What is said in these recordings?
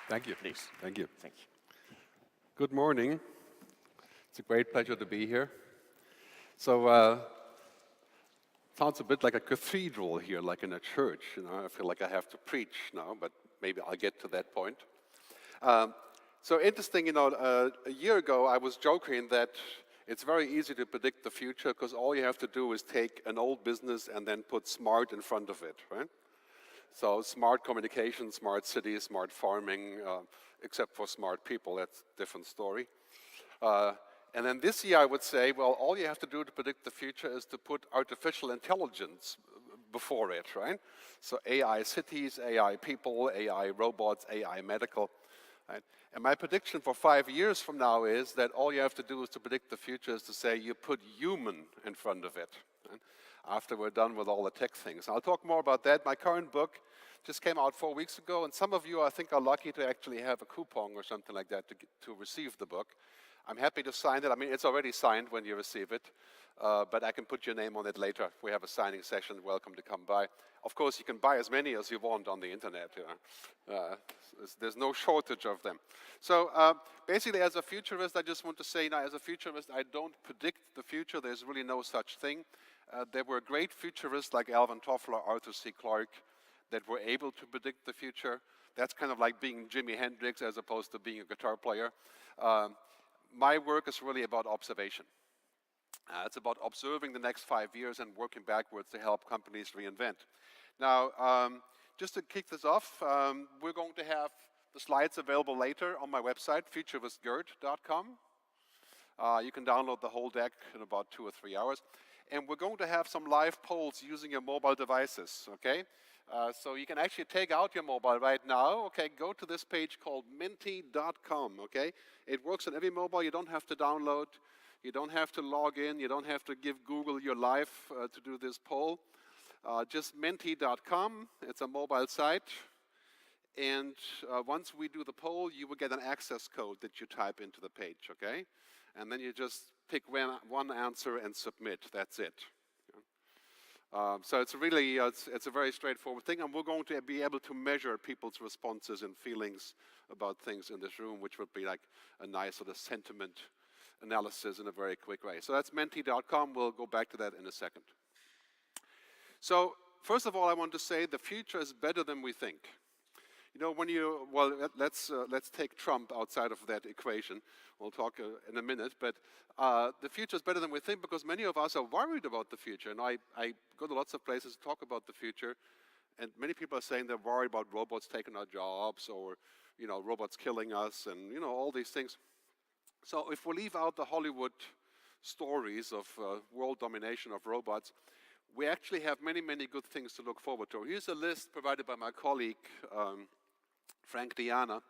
Thank you. Please. Thank you. Thank you. Good morning. It's a great pleasure to be here. So, sounds a bit like a cathedral here, like in a church. You know, I feel like I have to preach now, but maybe I'll get to that point. So interesting, you know, a year ago I was joking that it's very easy to predict the future because all you have to do is take an old business and then put smart in front of it, right? So smart communication, smart cities, smart farming, except for smart people, that's a different story. And then this year I would say, well, all you have to do to predict the future is to put artificial intelligence before it, right? So AI cities, AI people, AI robots, AI medical. Right? And my prediction for 5 years from now is that all you have to do is to predict the future is to say you put human in front of it. Right? After we're done with all the tech things. I'll talk more about that. My current book just came out 4 weeks ago, and some of you, I think, are lucky to actually have a coupon or something like that to receive the book. I'm happy to sign it. I mean, it's already signed when you receive it, but I can put your name on it later. We have a signing session. Welcome to come by. Of course, you can buy as many as you want on the internet. You know? There's no shortage of them. So basically, as a futurist, I just want to say, now, as a futurist, I don't predict the future. There's really no such thing. There were great futurists like Alvin Toffler, Arthur C. Clarke, that were able to predict the future. That's kind of like being Jimi Hendrix as opposed to being a guitar player. My work is really about observation. It's about observing the next 5 years and working backwards to help companies reinvent. Now, just to kick this off, we're going to have the slides available later on my website, futurewithgerd.com. You can download the whole deck in about 2 or 3 hours. And we're going to have some live polls using your mobile devices, okay? So you can actually take out your mobile right now, okay? Go to this page called minty.com, okay? It works on every mobile. You don't have to download. You don't have to log in. You don't have to give Google your life to do this poll. Just minty.com. It's a mobile site. And once we do the poll, you will get an access code that you type into the page, okay? And then you just pick one answer and submit. That's it. So it's really, it's a very straightforward thing, and we're going to be able to measure people's responses and feelings about things in this room, which would be like a nice sort of sentiment analysis in a very quick way. So that's menti.com. We'll go back to that in a second. So first of all, I want to say the future is better than we think. You know, when you, well, let's take Trump outside of that equation. We'll talk in a minute, but the future is better than we think because many of us are worried about the future. And I go to lots of places to talk about the future, and many people are saying they're worried about robots taking our jobs or, you know, robots killing us and, you know, all these things. So if we leave out the Hollywood stories of world domination of robots, we actually have many, many good things to look forward to. Here's a list provided by my colleague, Frank Diana.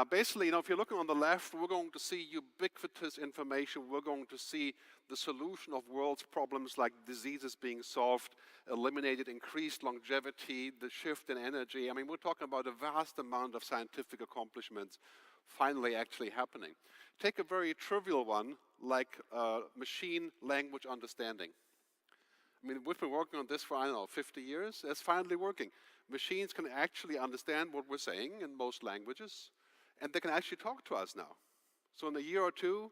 Basically, you know, if you're looking on the left, we're going to see ubiquitous information. We're going to see the solution of world's problems like diseases being solved, eliminated increased longevity, the shift in energy. I mean, we're talking about a vast amount of scientific accomplishments finally actually happening. Take a very trivial one like machine language understanding. I mean, we've been working on this for, I don't know, 50 years. It's finally working. Machines can actually understand what we're saying in most languages, and they can actually talk to us now. So in a year or two,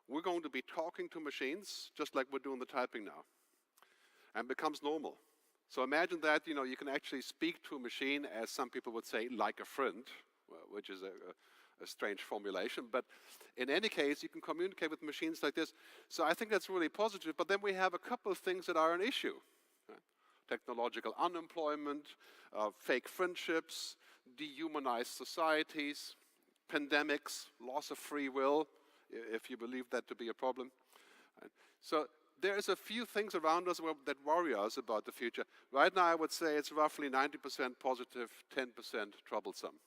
we're going to be talking to machines just like we're doing the typing now, and it becomes normal. So imagine that, you know, you can actually speak to a machine, as some people would say, like a friend, which is a strange formulation, but in any case, you can communicate with machines like this. So I think that's really positive, but then we have a couple of things that are an issue. Technological unemployment, fake friendships, dehumanized societies, pandemics, loss of free will, if you believe that to be a problem. So there's a few things around us that worry us about the future. Right now, I would say it's roughly 90% positive, 10% troublesome.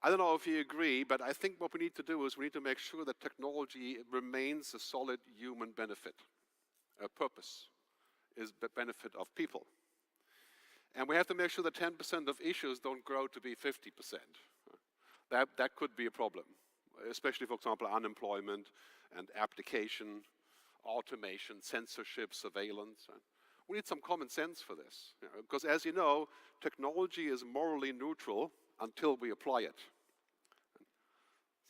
I don't know if you agree, but I think what we need to do is we need to make sure that technology remains a solid human benefit. A purpose is the benefit of people. And we have to make sure that 10% of issues don't grow to be 50%. That could be a problem, especially, for example, unemployment and application, automation, censorship, surveillance. We need some common sense for this, because as you know, technology is morally neutral until we apply it.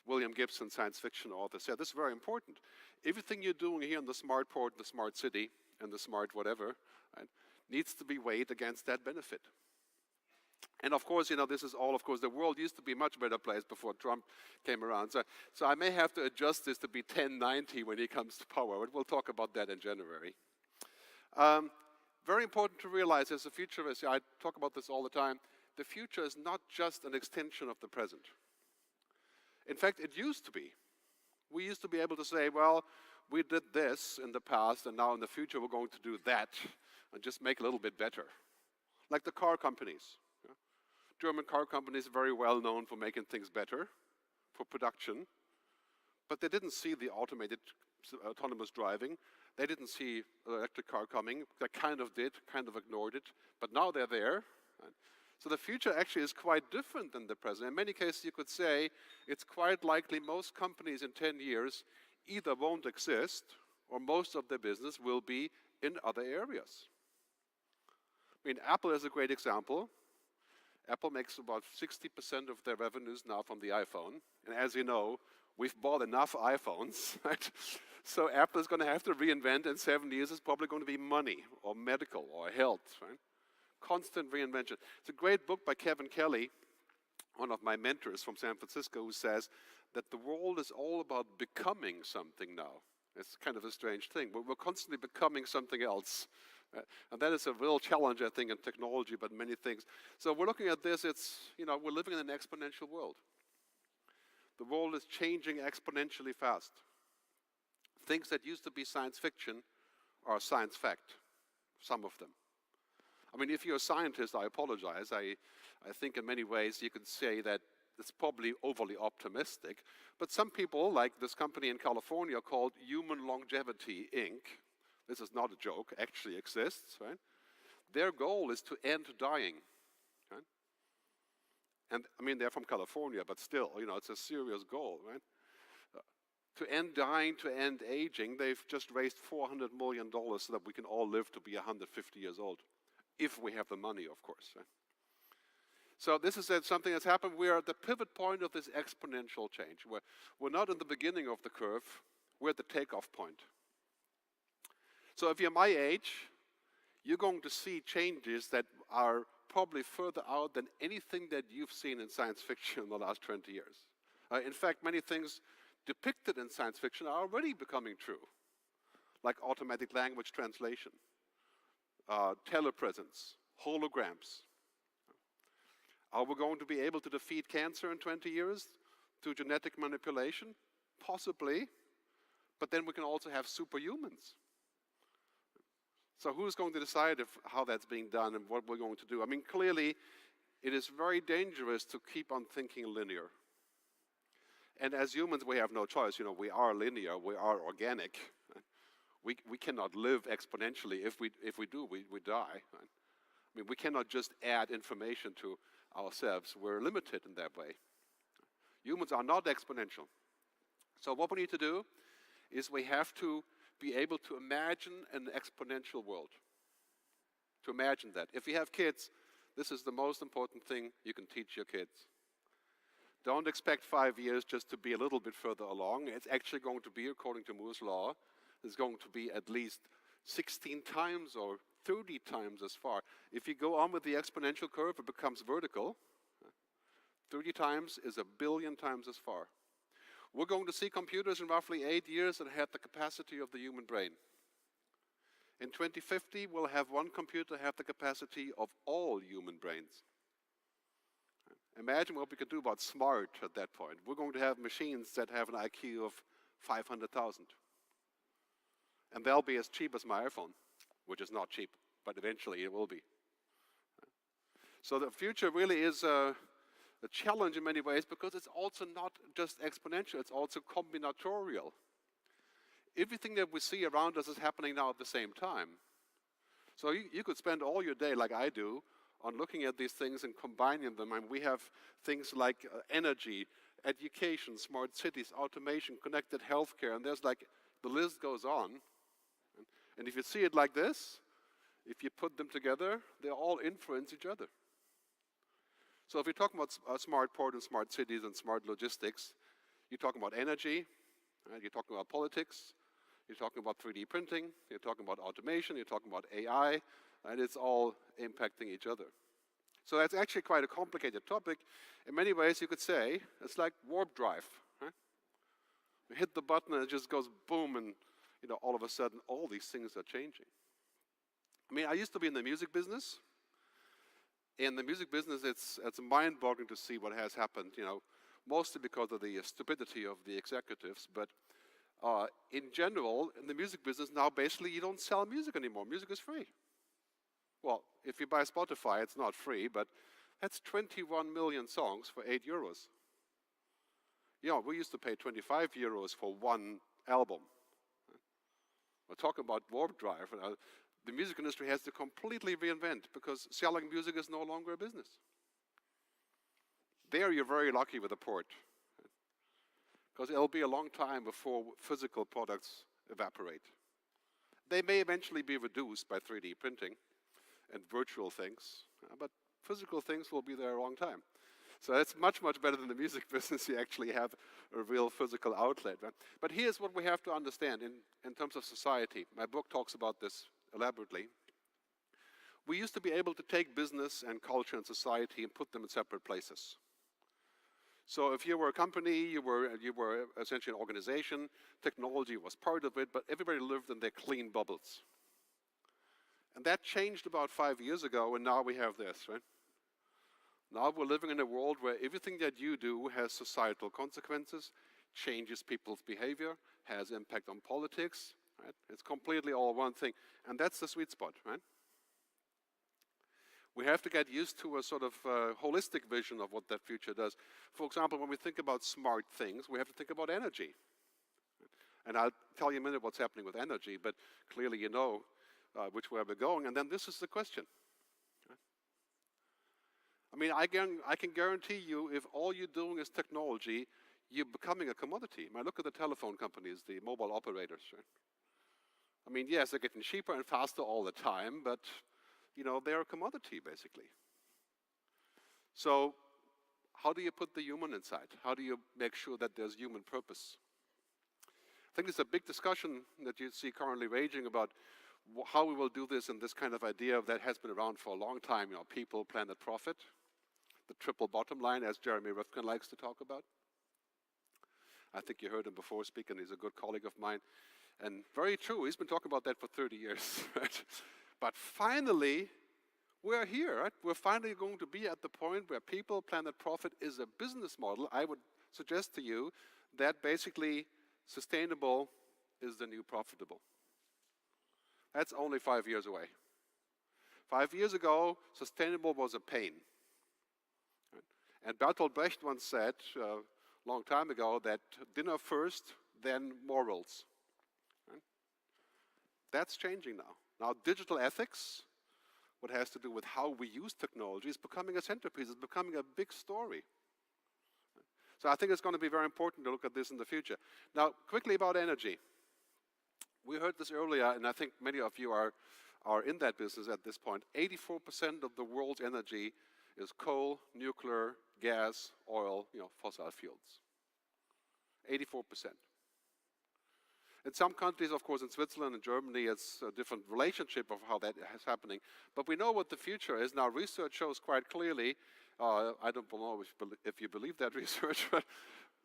William Gibson, science fiction author, said this is very important. Everything you're doing here in the SmartPort, the smart city, and the smart whatever, right, needs to be weighed against that benefit. And of course, this is all, of course, the world used to be a much better place before Trump came around. So I may have to adjust this to be 1090 when he comes to power, but we'll talk about that in January. Very important to realize as a futurist, I talk about this all the time, the future is not just an extension of the present. In fact, it used to be. We used to be able to say, well, we did this in the past, and now in the future we're going to do that, and just make a little bit better. Like the car companies. German car companies are very well known for making things better, for production, but they didn't see the autonomous driving. They didn't see the electric car coming. They kind of did, kind of ignored it, but now they're there. So the future actually is quite different than the present. In many cases, you could say it's quite likely most companies in 10 years either won't exist or most of their business will be in other areas. I mean, Apple is a great example. Apple makes about 60% of their revenues now from the iPhone. And as you know, we've bought enough iPhones, right? So Apple is going to have to reinvent in 7 years. It's probably going to be money or medical or health, right? Constant reinvention. It's a great book by Kevin Kelly, one of my mentors from San Francisco, who says that the world is all about becoming something now. It's kind of a strange thing, but we're constantly becoming something else. And that is a real challenge, I think, in technology, but many things. So we're looking at this, we're living in an exponential world. The world is changing exponentially fast. Things that used to be science fiction are science fact, some of them. I mean, if you're a scientist, I apologize. I think in many ways you could say that it's probably overly optimistic. But some people, like this company in California called Human Longevity, Inc., this is not a joke, actually exists, right? Their goal is to end dying. Right? And I mean, they're from California, but still, it's a serious goal, right? To end dying, to end aging, they've just raised $400 million so that we can all live to be 150 years old. If we have the money, of course. Right? So this is something that's happened. We're at the pivot point of this exponential change. We're not in the beginning of the curve. We're at the takeoff point. So if you're my age, you're going to see changes that are probably further out than anything that you've seen in science fiction in the last 20 years. In fact, many things depicted in science fiction are already becoming true, like automatic language translation, telepresence, holograms. Are we going to be able to defeat cancer in 20 years through genetic manipulation? Possibly, but then we can also have superhumans. So who's going to decide how that's being done and what we're going to do? I mean, clearly, it is very dangerous to keep on thinking linear. And as humans, we have no choice. We are linear, we are organic. We cannot live exponentially. If we do, we die. I mean, we cannot just add information to ourselves. We're limited in that way. Humans are not exponential. So what we need to do is we have to be able to imagine an exponential world. To imagine that. If you have kids, this is the most important thing you can teach your kids. Don't expect 5 years just to be a little bit further along. It's actually going to be, according to Moore's law, it's going to be at least 16 times or 30 times as far. If you go on with the exponential curve, it becomes vertical. 30 times is 1 billion times as far. We're going to see computers in roughly 8 years that have the capacity of the human brain. In 2050, we'll have one computer have the capacity of all human brains. Imagine what we could do about smart at that point. We're going to have machines that have an IQ of 500,000. And they'll be as cheap as my iPhone, which is not cheap, but eventually it will be. So the future really is a challenge in many ways because it's also not just exponential, it's also combinatorial. Everything that we see around us is happening now at the same time. So you could spend all your day, like I do, on looking at these things and combining them. And we have things like energy, education, smart cities, automation, connected healthcare, and there's like, the list goes on. And if you see it like this, if you put them together, they all influence each other. So if you're talking about SmartPort and smart cities and smart logistics, you're talking about energy, right? You're talking about politics, you're talking about 3D printing, you're talking about automation, you're talking about AI, and it's all impacting each other. So that's actually quite a complicated topic. In many ways, you could say it's like warp drive. Right? You hit the button and it just goes boom, and all of a sudden, all these things are changing. I mean, I used to be in the music business. In the music business, it's mind-boggling to see what has happened. Mostly because of the stupidity of the executives, but in general, in the music business now, basically, you don't sell music anymore. Music is free. Well, if you buy Spotify, it's not free, but that's 21 million songs for €8. We used to pay 25 euros for one album. We're talking about warp drive. The music industry has to completely reinvent because selling music is no longer a business. There, you're very lucky with a port, because it'll be a long time before physical products evaporate. They may eventually be reduced by 3D printing and virtual things, but physical things will be there a long time. So it's much, much better than the music business. You actually have a real physical outlet. Right? But here's what we have to understand in terms of society. My book talks about this elaborately. We used to be able to take business and culture and society and put them in separate places. So if you were a company, you were essentially an organization, technology was part of it, but everybody lived in their clean bubbles. And that changed about 5 years ago, and now we have this, right? Now we're living in a world where everything that you do has societal consequences, changes people's behavior, has impact on politics, right? It's completely all one thing. And that's the sweet spot, right? We have to get used to a sort of holistic vision of what that future does. For example, when we think about smart things, we have to think about energy. And I'll tell you in a minute what's happening with energy, but clearly you know which way we're going. And then this is the question. I mean, I can guarantee you, if all you're doing is technology, you're becoming a commodity. I mean, look at the telephone companies, the mobile operators. Right? I mean, yes, they're getting cheaper and faster all the time, but they're a commodity, basically. So how do you put the human inside? How do you make sure that there's human purpose? I think there's a big discussion that you see currently raging about how we will do this, and this kind of idea that has been around for a long time, people, planet, profit, the triple bottom line, as Jeremy Rifkin likes to talk about. I think you heard him before speak, and he's a good colleague of mine. And very true, he's been talking about that for 30 years, right? But finally, we're here, right? We're finally going to be at the point where people, planet, profit is a business model. I would suggest to you that basically sustainable is the new profitable. That's only 5 years away. 5 years ago, sustainable was a pain. Right? And Bertolt Brecht once said, a long time ago, that dinner first, then morals. Right? That's changing now. Now, digital ethics, what has to do with how we use technology, is becoming a centerpiece. It's becoming a big story. So I think it's going to be very important to look at this in the future. Now, quickly about energy. We heard this earlier, and I think many of you are in that business at this point. 84% of the world's energy is coal, nuclear, gas, oil, fossil fuels. 84%. In some countries, of course, in Switzerland and Germany, it's a different relationship of how that is happening. But we know what the future is. Now, research shows quite clearly, I don't know if you believe that research, but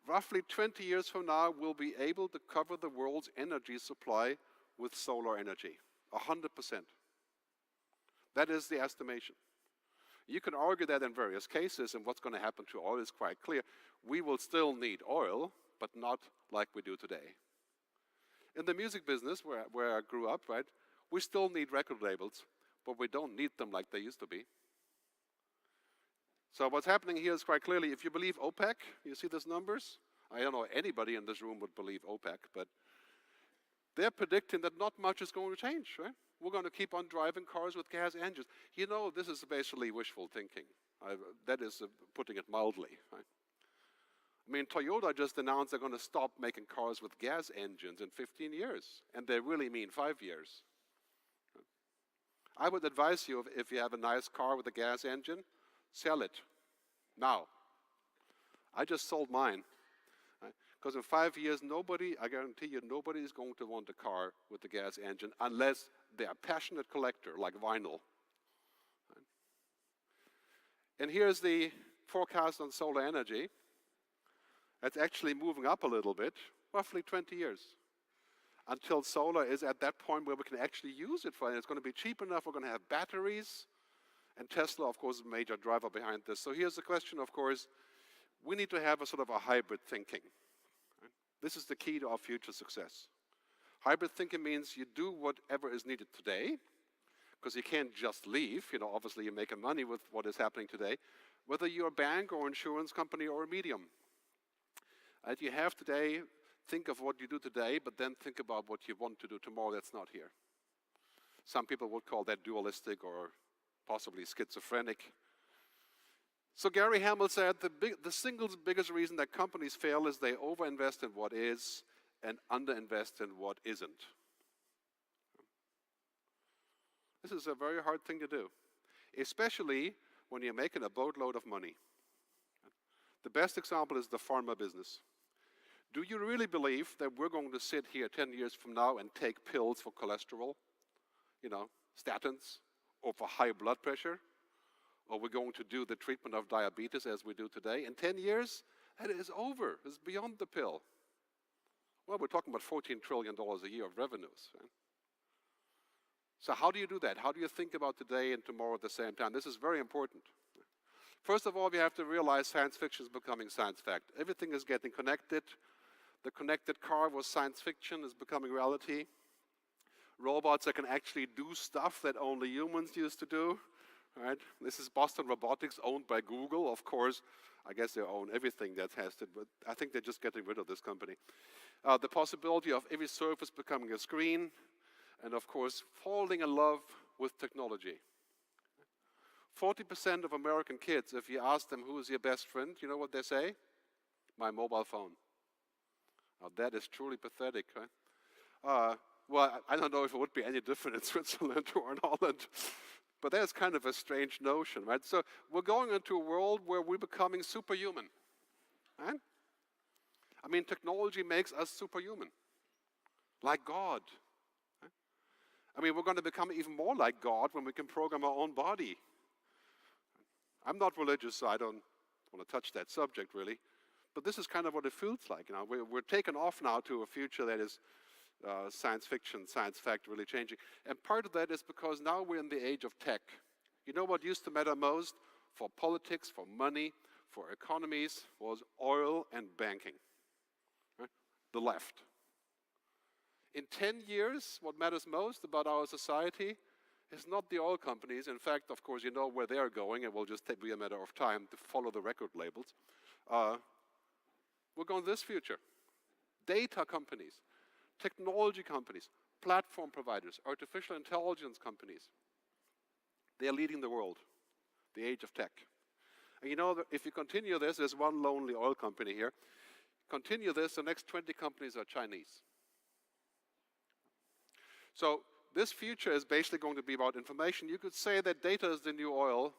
roughly 20 years from now, we'll be able to cover the world's energy supply with solar energy, 100%. That is the estimation. You can argue that in various cases, and what's going to happen to oil is quite clear. We will still need oil, but not like we do today. In the music business, where I grew up, right, we still need record labels, but we don't need them like they used to be. So what's happening here is quite clearly, if you believe OPEC, you see these numbers? I don't know anybody in this room would believe OPEC, but they're predicting that not much is going to change, right? We're going to keep on driving cars with gas engines. This is basically wishful thinking. That is putting it mildly, right? I mean, Toyota just announced they're going to stop making cars with gas engines in 15 years, and they really mean 5 years. I would advise you, if you have a nice car with a gas engine, sell it. Now. I just sold mine. Because in 5 years, nobody, I guarantee you, nobody is going to want a car with a gas engine unless they are a passionate collector, like vinyl. Right? And here's the forecast on solar energy. It's actually moving up a little bit, roughly 20 years, until solar is at that point where we can actually use it for it. It's going to be cheap enough. We're going to have batteries. And Tesla, of course, is a major driver behind this. So here's the question, of course. We need to have a sort of a hybrid thinking. Right? This is the key to our future success. Hybrid thinking means you do whatever is needed today, because you can't just leave. You know, obviously you're making money with what is happening today, whether you're a bank or insurance company or a medium. And you have today, think of what you do today, but then think about what you want to do tomorrow that's not here. Some people would call that dualistic or possibly schizophrenic. So Gary Hamel said the single biggest reason that companies fail is they overinvest in what is and underinvest in what isn't. This is a very hard thing to do, especially when you're making a boatload of money. The best example is the pharma business. Do you really believe that we're going to sit here 10 years from now and take pills for cholesterol, you know, statins, or for high blood pressure? Or we're going to do the treatment of diabetes as we do today? In 10 years, that is over. It's beyond the pill. Well, we're talking about $14 trillion a year of revenues. Right? So how do you do that? How do you think about today and tomorrow at the same time? This is very important. First of all, we have to realize science fiction is becoming science fact. Everything is getting connected. The connected car was science fiction, is becoming reality. Robots that can actually do stuff that only humans used to do. Right? This is Boston Robotics, owned by Google. Of course, I guess they own everything that's tested, but I think they're just getting rid of this company. The possibility of every surface becoming a screen, and of course, falling in love with technology. 40% of American kids, if you ask them who is your best friend, you know what they say? My mobile phone. Now that is truly pathetic, right? Well, I don't know if it would be any different in Switzerland or in Holland, but that's kind of a strange notion, right? So we're going into a world where we're becoming superhuman, right? I mean, technology makes us superhuman, like God. Right? I mean, we're going to become even more like God when we can program our own body. I'm not religious, so I don't want to touch that subject, really. But this is kind of what it feels like. You know, we're taken off now to a future that is science fiction, science fact, really changing. And part of that is because now we're in the age of tech. You know what used to matter most for politics, for money, for economies, was oil and banking. Right? The left. In 10 years, what matters most about our society is not the oil companies. In fact, of course, you know where they're going, and it will just be a matter of time to follow the record labels. We're going to this future. Data companies, technology companies, platform providers, artificial intelligence companies. They are leading the world, the age of tech. And you know, if you continue this, there's one lonely oil company here. Continue this, the next 20 companies are Chinese. So this future is basically going to be about information. You could say that data is the new oil,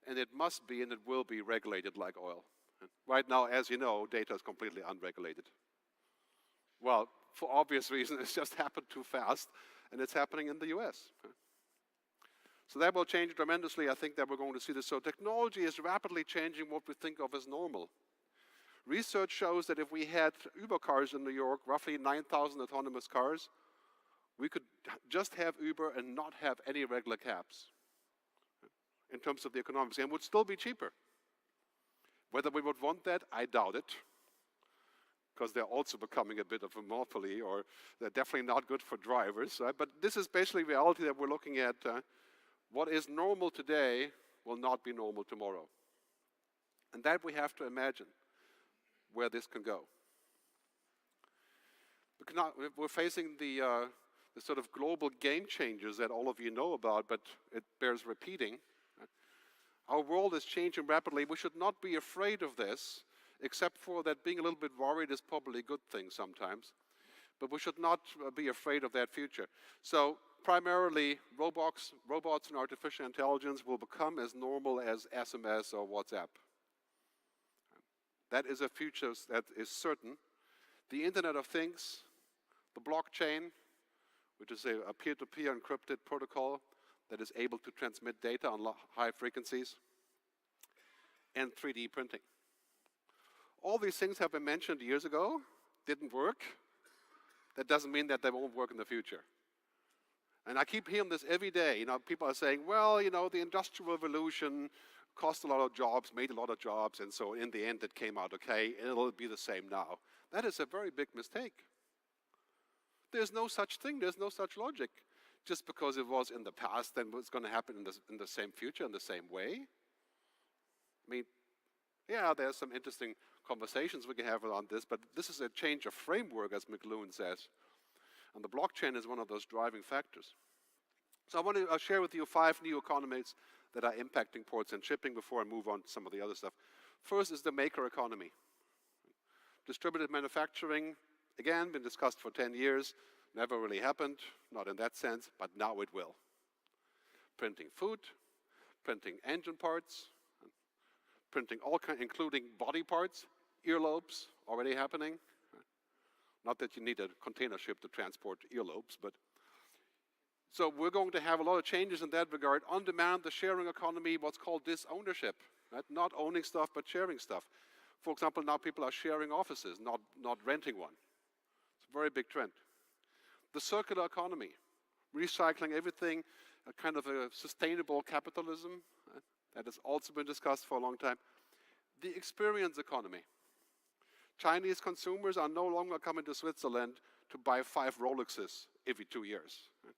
and it must be and it will be regulated like oil. And right now, as you know, data is completely unregulated. Well, for obvious reasons, it's just happened too fast, and it's happening in the US. So that will change tremendously. I think that we're going to see this. So technology is rapidly changing what we think of as normal. Research shows that if we had Uber cars in New York, roughly 9,000 autonomous cars, we could just have Uber and not have any regular cabs in terms of the economics, and would still be cheaper. Whether we would want that, I doubt it, because they're also becoming a bit of a monopoly, or they're definitely not good for drivers. Right? But this is basically reality that we're looking at. What is normal today will not be normal tomorrow. And that we have to imagine where this can go. We're facing the sort of global game changers that all of you know about, but it bears repeating. Our world is changing rapidly. We should not be afraid of this, except for that being a little bit worried is probably a good thing sometimes. But we should not be afraid of that future. So primarily robots and artificial intelligence will become as normal as SMS or WhatsApp. That is a future that is certain. The Internet of Things, the blockchain, which is a peer-to-peer encrypted protocol that is able to transmit data on high frequencies, and 3D printing. All these things have been mentioned years ago, didn't work. That doesn't mean that they won't work in the future. And I keep hearing this every day. People are saying, well, the Industrial Revolution cost a lot of jobs, made a lot of jobs, and so in the end it came out okay, and it'll be the same now. That is a very big mistake. There's no such thing, there's no such logic. Just because it was in the past, then it's going to happen in the same future, in the same way. I mean, yeah, there's some interesting conversations we can have on this, but this is a change of framework, as McLuhan says. And the blockchain is one of those driving factors. So I want to share with you 5 new economies that are impacting ports and shipping before I move on to some of the other stuff. First is the maker economy. Distributed manufacturing, again, been discussed for 10 years, never really happened, not in that sense, but now it will. Printing food, printing engine parts, printing all kinds, including body parts, earlobes, already happening. Not that you need a container ship to transport earlobes, but so we're going to have a lot of changes in that regard. On demand, the sharing economy, what's called disownership, right? Not owning stuff, but sharing stuff. For example, now people are sharing offices, not renting one. It's a very big trend. The circular economy, recycling everything, a kind of a sustainable capitalism, right? That has also been discussed for a long time. The experience economy. Chinese consumers are no longer coming to Switzerland to buy 5 Rolexes every 2 years. Right?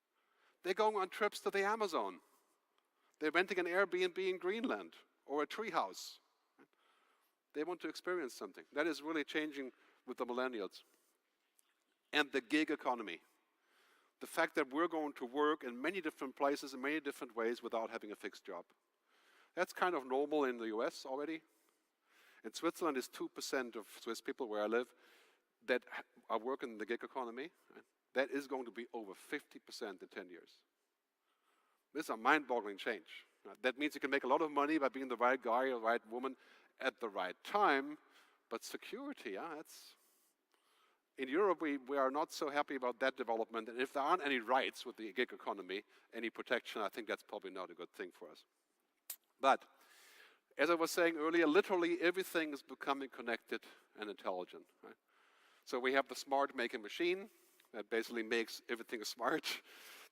They're going on trips to the Amazon. They're renting an Airbnb in Greenland or a treehouse. Right? They want to experience something. That is really changing with the millennials. And the gig economy. The fact that we're going to work in many different places in many different ways without having a fixed job. That's kind of normal in the US already. In Switzerland, it's 2% of Swiss people where I live that are working in the gig economy. Right? That is going to be over 50% in 10 years. This is a mind-boggling change. Right? That means you can make a lot of money by being the right guy or the right woman at the right time, but security, that's... In Europe, we are not so happy about that development, and if there aren't any rights with the gig economy, any protection, I think that's probably not a good thing for us. But, as I was saying earlier, literally everything is becoming connected and intelligent. Right? So we have the smart making machine that basically makes everything smart,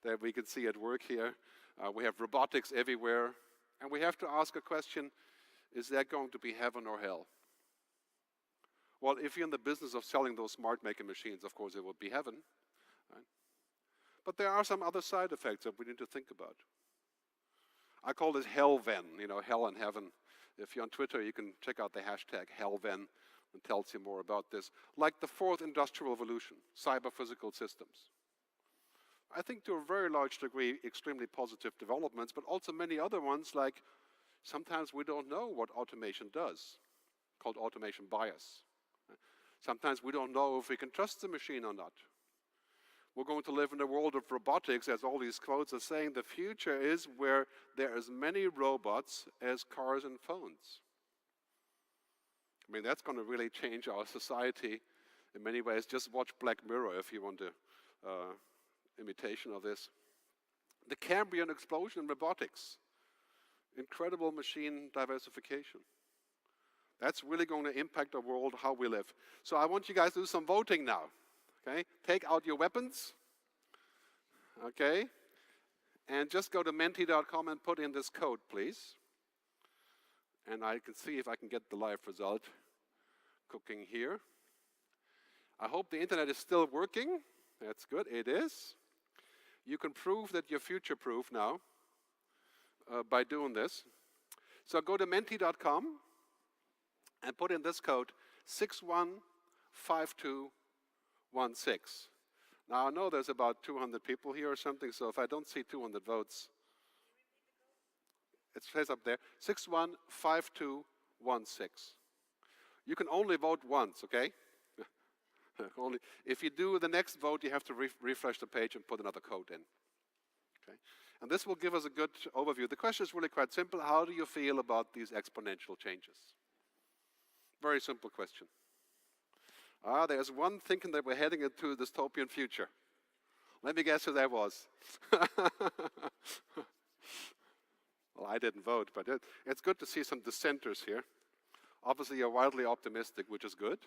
that we can see at work here. We have robotics everywhere, and we have to ask a question, is that going to be heaven or hell? Well, if you're in the business of selling those smart making machines, of course it would be heaven. Right? But there are some other side effects that we need to think about. I call this hellven, hell and heaven. If you're on Twitter, you can check out the hashtag hellven. It tells you more about this. Like the 4th industrial revolution, cyber-physical systems. I think to a very large degree, extremely positive developments, but also many other ones, like sometimes we don't know what automation does, called automation bias. Sometimes we don't know if we can trust the machine or not. We're going to live in a world of robotics, as all these quotes are saying. The future is where there are as many robots as cars and phones. I mean, that's going to really change our society in many ways. Just watch Black Mirror if you want an imitation of this. The Cambrian explosion in robotics. Incredible machine diversification. That's really going to impact our world, how we live. So I want you guys to do some voting now. Okay? Take out your weapons. Okay? And just go to menti.com and put in this code, please. And I can see if I can get the live result cooking here. I hope the internet is still working. That's good. It is. You can prove that you're future-proof now by doing this. So go to menti.com. and put in this code 615216. Now I know there's about 200 people here or something, so if I don't see 200 votes, it says up there, 615216. You can only vote once, okay? Only if you do the next vote, you have to refresh the page and put another code in. Okay? And this will give us a good overview. The question is really quite simple. How do you feel about these exponential changes? Very simple question. There's one thinking that we're heading into a dystopian future. Let me guess who that was. Well, I didn't vote, but it's good to see some dissenters here. Obviously, you're wildly optimistic, which is good.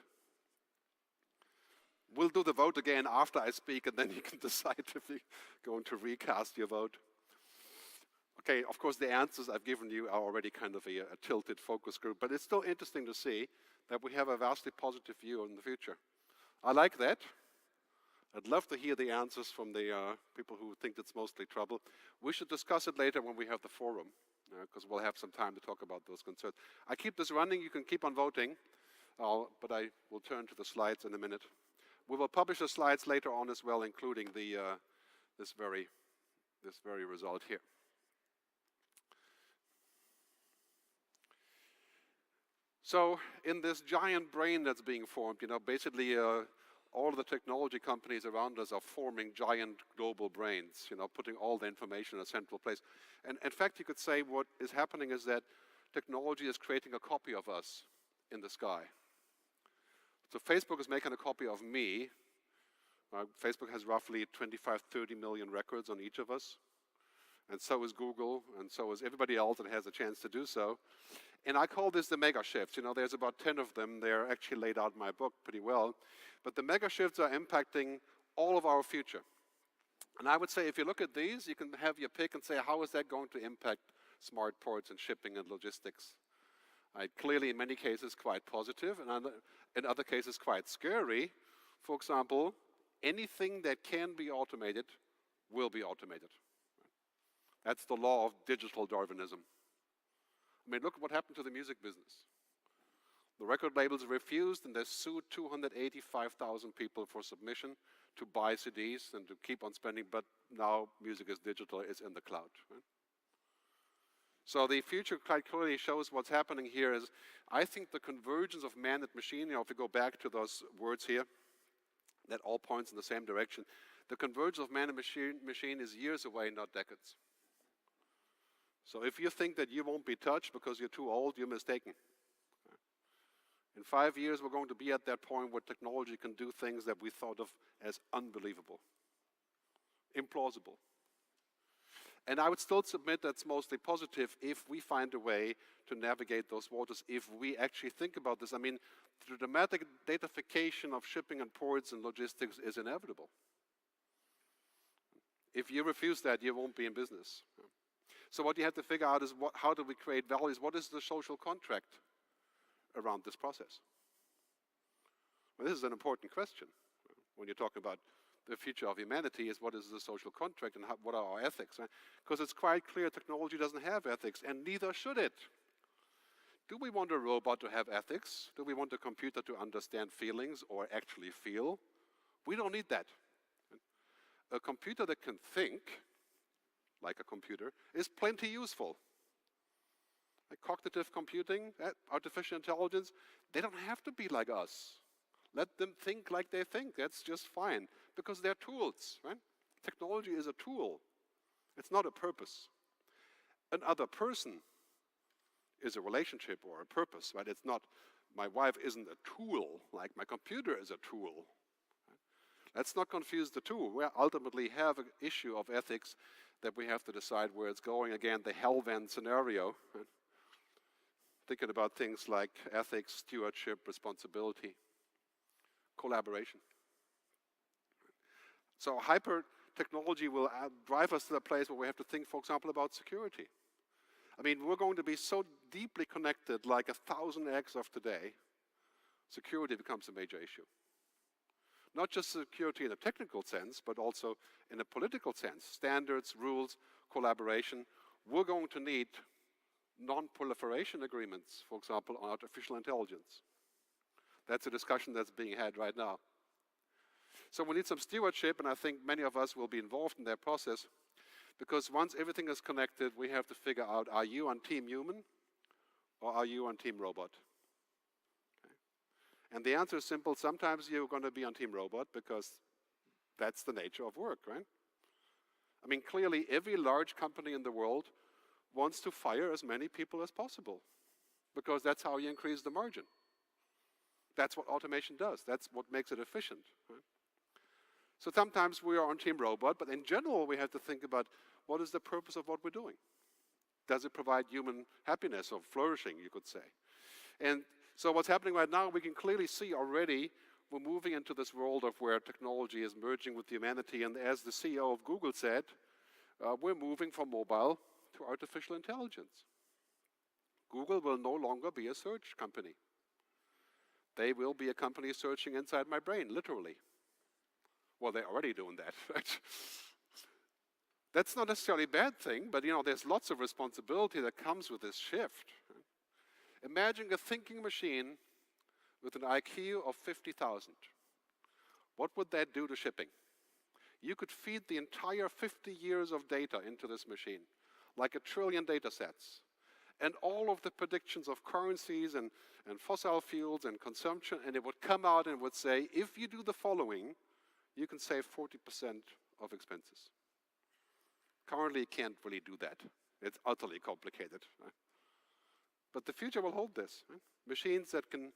We'll do the vote again after I speak, and then you can decide if you're going to recast your vote. Okay, of course, the answers I've given you are already kind of a tilted focus group, but it's still interesting to see that we have a vastly positive view on the future. I like that. I'd love to hear the answers from the people who think it's mostly trouble. We should discuss it later when we have the forum, because we'll have some time to talk about those concerns. I keep this running. You can keep on voting, but I will turn to the slides in a minute. We will publish the slides later on as well, including the this very result here. So in this giant brain that's being formed, basically all of the technology companies around us are forming giant global brains, putting all the information in a central place. And in fact, you could say what is happening is that technology is creating a copy of us in the sky. So Facebook is making a copy of me. Facebook has roughly 25, 30 million records on each of us. And so is Google, and so is everybody else that has a chance to do so. And I call this the mega shifts. There's about 10 of them. They're actually laid out in my book pretty well. But the mega shifts are impacting all of our future. And I would say if you look at these, you can have your pick and say, how is that going to impact smart ports and shipping and logistics? Clearly, in many cases, quite positive, and in other cases, quite scary. For example, anything that can be automated will be automated. That's the law of digital Darwinism. I mean, look what happened to the music business. The record labels refused, and they sued 285,000 people for submission to buy CDs and to keep on spending, but now music is digital, it's in the cloud. Right? So the future quite clearly shows what's happening here is, I think the convergence of man and machine, if you go back to those words here, that all points in the same direction, the convergence of man and machine is years away, not decades. So if you think that you won't be touched because you're too old, you're mistaken. In 5 years, we're going to be at that point where technology can do things that we thought of as unbelievable, implausible. And I would still submit that's mostly positive if we find a way to navigate those waters, if we actually think about this. I mean, the dramatic datafication of shipping and ports and logistics is inevitable. If you refuse that, you won't be in business. So what you have to figure out is how do we create values? What is the social contract around this process? Well, this is an important question. When you're talking about the future of humanity, is what is the social contract and what are our ethics? Right? Because it's quite clear technology doesn't have ethics, and neither should it. Do we want a robot to have ethics? Do we want a computer to understand feelings or actually feel? We don't need that. A computer that can think, like a computer, is plenty useful. Like cognitive computing, artificial intelligence, they don't have to be like us. Let them think like they think. That's just fine, because they're tools, right? Technology is a tool. It's not a purpose. Another person is a relationship or a purpose, right? It's not, my wife isn't a tool, like my computer is a tool. Right? Let's not confuse the two. We ultimately have an issue of ethics that we have to decide where it's going. Again, the hell-then scenario. Right? Thinking about things like ethics, stewardship, responsibility, collaboration. So hyper-technology will drive us to the place where we have to think, for example, about security. I mean, we're going to be so deeply connected, like 1,000x of today, security becomes a major issue. Not just security in a technical sense, but also in a political sense. Standards, rules, collaboration. We're going to need non-proliferation agreements, for example, on artificial intelligence. That's a discussion that's being had right now. So we need some stewardship, and I think many of us will be involved in that process, because once everything is connected, we have to figure out, are you on team human or are you on team robot? Okay. And the answer is simple. Sometimes you're going to be on team robot because that's the nature of work, right? I mean, clearly every large company in the world wants to fire as many people as possible because that's how you increase the margin. That's what automation does. That's what makes it efficient. Right? So sometimes we are on Team Robot, but in general we have to think about what is the purpose of what we're doing. Does it provide human happiness or flourishing, you could say? And so what's happening right now, we can clearly see already we're moving into this world of where technology is merging with humanity. And as the CEO of Google said, we're moving from mobile to artificial intelligence. Google will no longer be a search company. They will be a company searching inside my brain, literally. Well, they're already doing that. Right? That's not necessarily a bad thing, but there's lots of responsibility that comes with this shift. Imagine a thinking machine with an IQ of 50,000. What would that do to shipping? You could feed the entire 50 years of data into this machine, like 1 trillion data sets. And all of the predictions of currencies and fossil fuels and consumption, and it would come out and would say, if you do the following, you can save 40% of expenses. Currently, you can't really do that. It's utterly complicated. Right? But the future will hold this. Right? Machines that can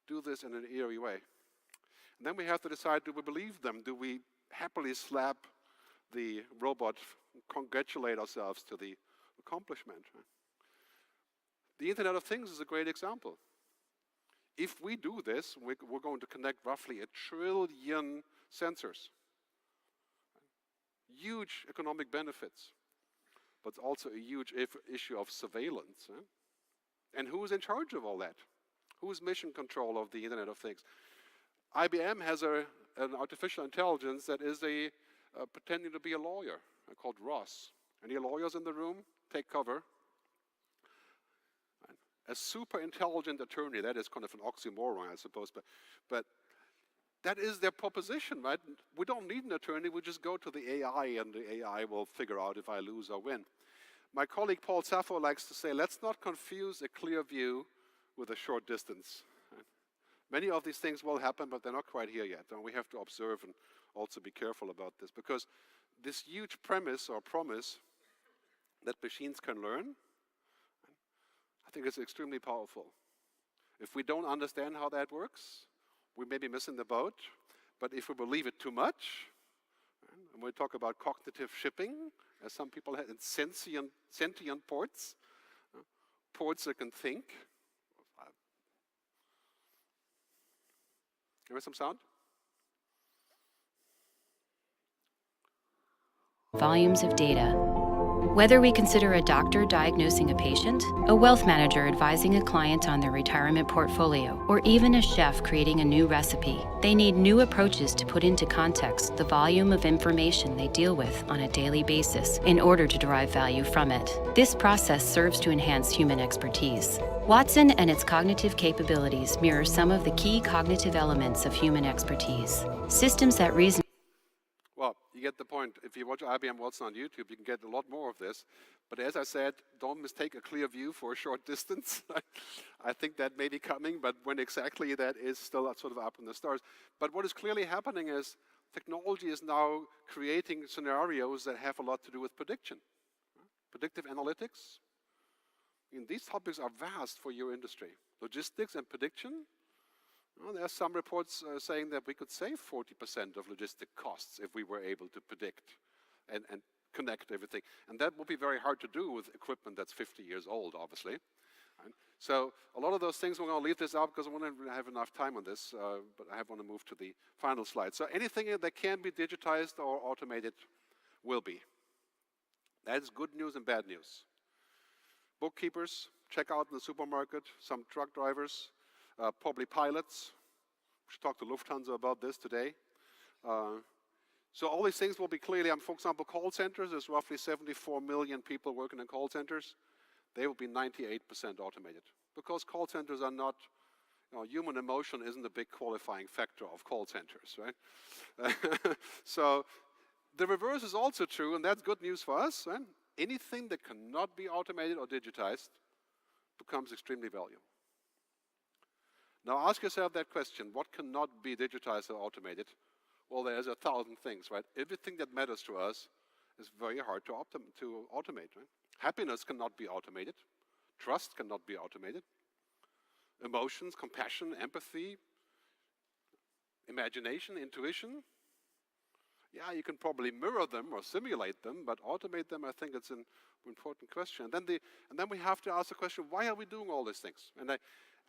do this in an eerie way. And then we have to decide, do we believe them? Do we happily slap the robot, congratulate ourselves to the accomplishment? Right? The Internet of Things is a great example. If we do this, we're going to connect roughly 1 trillion sensors. Huge economic benefits, but also a huge issue of surveillance. And who is in charge of all that? Who is mission control of the Internet of Things? IBM has an artificial intelligence that is pretending to be a lawyer called Ross. Any lawyers in the room? Take cover. A super intelligent attorney, that is kind of an oxymoron, I suppose, but that is their proposition, right? We don't need an attorney, we just go to the AI and the AI will figure out if I lose or win. My colleague Paul Saffo likes to say, let's not confuse a clear view with a short distance. Right? Many of these things will happen, but they're not quite here yet. And we have to observe and also be careful about this, because this huge premise or promise that machines can learn, I think it's extremely powerful. If we don't understand how that works, we may be missing the boat. But if we believe it too much, and we talk about cognitive shipping, as some people have, and sentient ports, ports that can think. Give us some sound. Volumes of data. Whether we consider a doctor diagnosing a patient, a wealth manager advising a client on their retirement portfolio, or even a chef creating a new recipe, they need new approaches to put into context the volume of information they deal with on a daily basis in order to derive value from it. This process serves to enhance human expertise. Watson and its cognitive capabilities mirror some of the key cognitive elements of human expertise. Systems that reason. Well, you get the point. If you watch IBM Watson on YouTube, you can get a lot more of this. But as I said, don't mistake a clear view for a short distance. I think that may be coming, but when exactly that is still sort of up in the stars. But what is clearly happening is technology is now creating scenarios that have a lot to do with prediction. Predictive analytics. I mean, these topics are vast for your industry. Logistics and prediction. Well, there are some reports saying that we could save 40% of logistic costs if we were able to predict and connect everything. And that would be very hard to do with equipment that's 50 years old, obviously. Right? So a lot of those things, we're going to leave this out because I won't have enough time on this, but I want to move to the final slide. So anything that can be digitized or automated will be. That is good news and bad news. Bookkeepers, checkout in the supermarket, some truck drivers, probably pilots. We should talk to Lufthansa about this today. So all these things will be clearly, for example, call centers. There's roughly 74 million people working in call centers. They will be 98% automated because call centers are not, human emotion isn't a big qualifying factor of call centers, right? So the reverse is also true, and that's good news for us. Right? Anything that cannot be automated or digitized becomes extremely valuable. Now ask yourself that question, what cannot be digitized or automated? Well, there's 1,000 things, right? Everything that matters to us is very hard to automate. Right? Happiness cannot be automated. Trust cannot be automated. Emotions, compassion, empathy, imagination, intuition. Yeah, you can probably mirror them or simulate them, but automate them, I think it's an important question. And then we have to ask the question, why are we doing all these things? And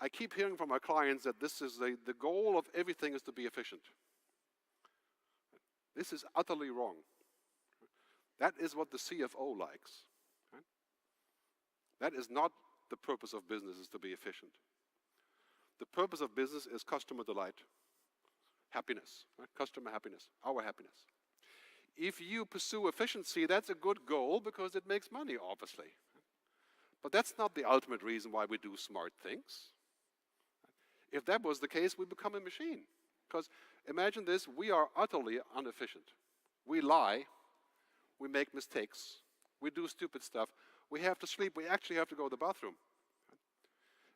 I keep hearing from our clients that this is the goal of everything is to be efficient. This is utterly wrong. That is what the CFO likes. Right? That is not the purpose of business, is to be efficient. The purpose of business is customer delight, happiness, right? Customer happiness, our happiness. If you pursue efficiency, that's a good goal because it makes money, obviously. But that's not the ultimate reason why we do smart things. If that was the case, we become a machine. Because imagine this, we are utterly inefficient. We lie, we make mistakes, we do stupid stuff, we have to sleep, we actually have to go to the bathroom.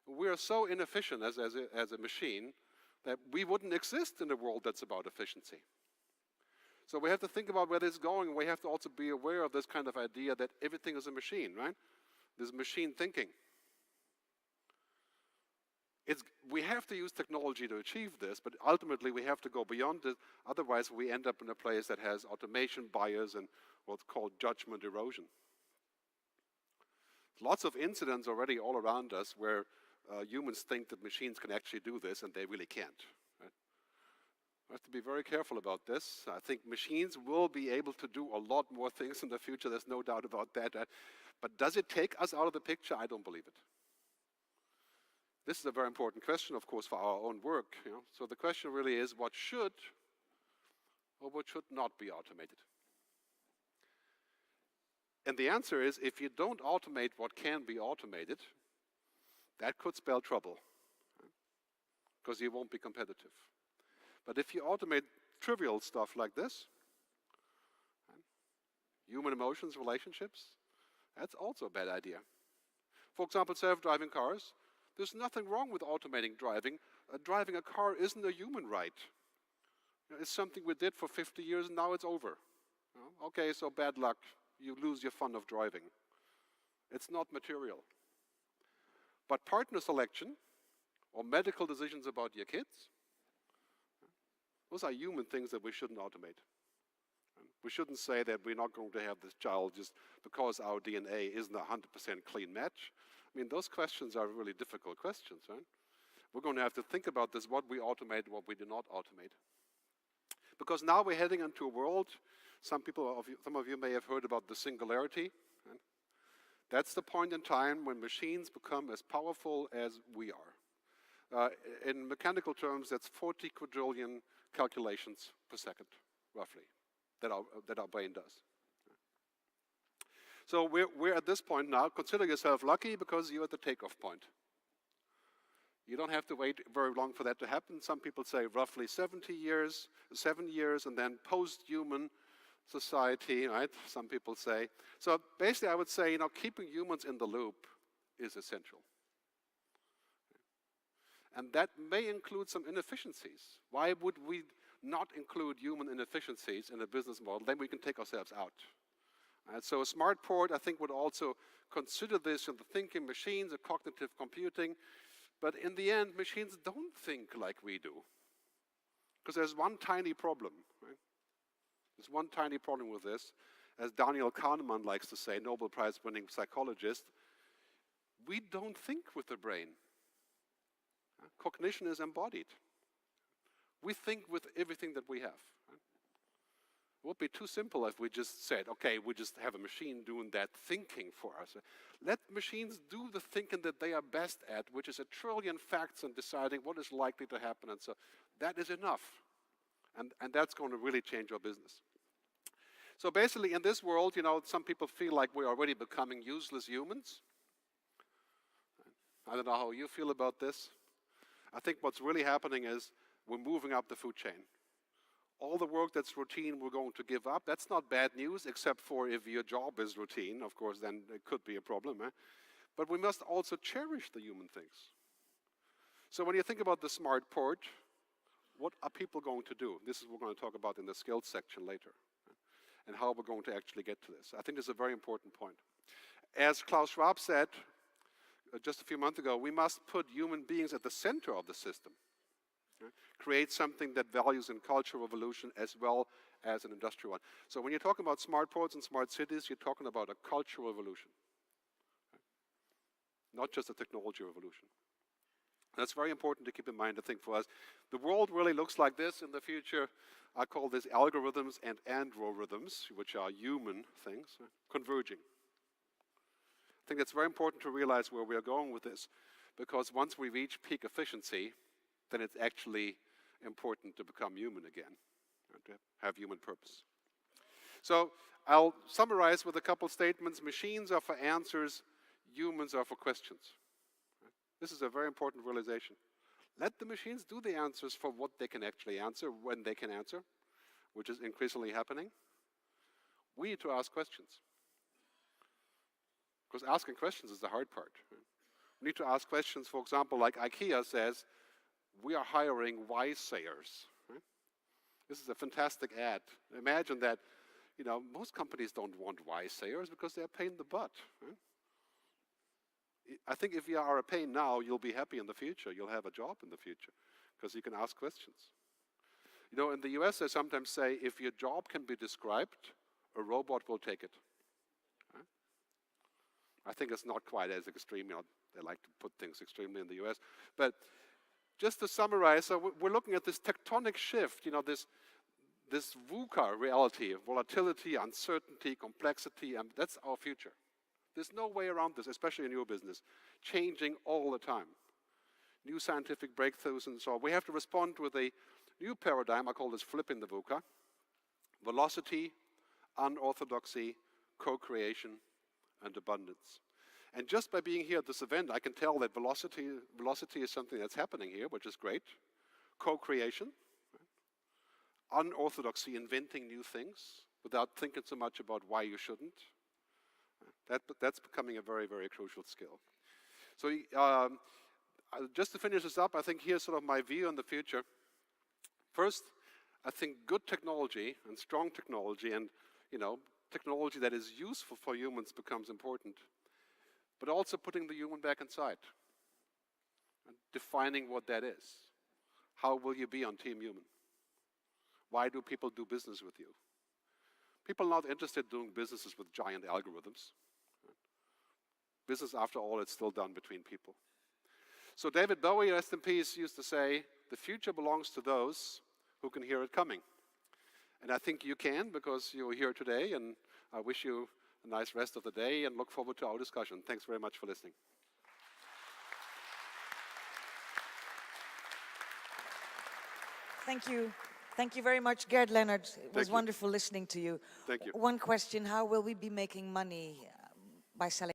We are so inefficient as a machine that we wouldn't exist in a world that's about efficiency. So we have to think about where this is going, and we have to also be aware of this kind of idea that everything is a machine, right? This machine thinking. We have to use technology to achieve this, but ultimately we have to go beyond it. Otherwise, we end up in a place that has automation bias and what's called judgment erosion. Lots of incidents already all around us where humans think that machines can actually do this, and they really can't. Right? We have to be very careful about this. I think machines will be able to do a lot more things in the future. There's no doubt about that. But does it take us out of the picture? I don't believe it. This is a very important question, of course, for our own work. So the question really is, what should or what should not be automated? And the answer is, if you don't automate what can be automated, that could spell trouble, because you won't be competitive. But if you automate trivial stuff like this, human emotions, relationships, that's also a bad idea. For example, self-driving cars. There's nothing wrong with automating driving. Driving a car isn't a human right. It's something we did for 50 years and now it's over. Okay, so bad luck. You lose your fun of driving. It's not material. But partner selection or medical decisions about your kids, those are human things that we shouldn't automate. We shouldn't say that we're not going to have this child just because our DNA isn't a 100% clean match. I mean, those questions are really difficult questions, right? We're going to have to think about this, what we automate, what we do not automate. Because now we're heading into a world, some of you may have heard about the singularity. Right? That's the point in time when machines become as powerful as we are. In mechanical terms, that's 40 quadrillion calculations per second, roughly, that our brain does. So we're at this point now. Consider yourself lucky because you're at the takeoff point. You don't have to wait very long for that to happen. Some people say roughly 7 years, and then post-human society, right? Some people say. So basically, I would say, keeping humans in the loop is essential. And that may include some inefficiencies. Why would we not include human inefficiencies in a business model? Then we can take ourselves out. So a SmartPort, I think, would also consider this in the thinking machines, the cognitive computing. But in the end, machines don't think like we do. Because there's one tiny problem. Right? There's one tiny problem with this. As Daniel Kahneman likes to say, Nobel Prize-winning psychologist, we don't think with the brain. Cognition is embodied. We think with everything that we have. Right? It would be too simple if we just said, okay, we just have a machine doing that thinking for us. Let machines do the thinking that they are best at, which is a trillion facts and deciding what is likely to happen. And so that is enough. And that's going to really change our business. So basically, in this world, some people feel like we're already becoming useless humans. I don't know how you feel about this. I think what's really happening is we're moving up the food chain. All the work that's routine, we're going to give up. That's not bad news, except for if your job is routine. Of course, then it could be a problem. But we must also cherish the human things. So when you think about the SmartPort, what are people going to do? This is what we're going to talk about in the skills section later. and how we're going to actually get to this. I think this is a very important point. As Klaus Schwab said just a few months ago, we must put human beings at the center of the system. Create something that values in cultural evolution as well as an industrial one. So when you're talking about smart ports and smart cities, you're talking about a cultural evolution, not just a technology revolution. That's very important to keep in mind, I think, for us. The world really looks like this in the future. I call this algorithms and androrhythms, which are human things, converging. I think it's very important to realize where we are going with this, because once we reach peak efficiency, then it's actually important to become human again, and to have human purpose. So I'll summarize with a couple statements. Machines are for answers, humans are for questions. This is a very important realization. Let the machines do the answers for what they can actually answer, when they can answer, which is increasingly happening. We need to ask questions. Because asking questions is the hard part. We need to ask questions, for example, like IKEA says, we are hiring Wisayers. Right? This is a fantastic ad. Imagine that, most companies don't want Wisayers because they're a pain in the butt. Right? I think if you are a pain now, you'll be happy in the future. You'll have a job in the future because you can ask questions. In the US, they sometimes say, if your job can be described, a robot will take it. Right? I think it's not quite as extreme. They like to put things extremely in the US. But just to summarize, so we're looking at this tectonic shift, this VUCA reality, volatility, uncertainty, complexity, and that's our future. There's no way around this, especially in your business, changing all the time. New scientific breakthroughs and so on. We have to respond with a new paradigm. I call this flipping the VUCA. Velocity, unorthodoxy, co-creation, and abundance. And just by being here at this event, I can tell that velocity is something that's happening here, which is great. Co-creation, right? Unorthodoxy, inventing new things without thinking so much about why you shouldn't. That's becoming a very, very crucial skill. So just to finish this up, I think here's sort of my view on the future. First, I think good technology and strong technology and technology that is useful for humans becomes important. But also putting the human back inside and defining what that is. How will you be on Team Human? Why do people do business with you? People are not interested in doing businesses with giant algorithms. Business, after all, it's still done between people. So David Bowie, rest in peace, used to say, the future belongs to those who can hear it coming. And I think you can, because you're here today, and I wish you a nice rest of the day and look forward to our discussion. Thanks very much for listening. Thank you. Thank you very much, Gerd, Leonhard. It was wonderful listening to you. Thank you. One question, how will we be making money by selling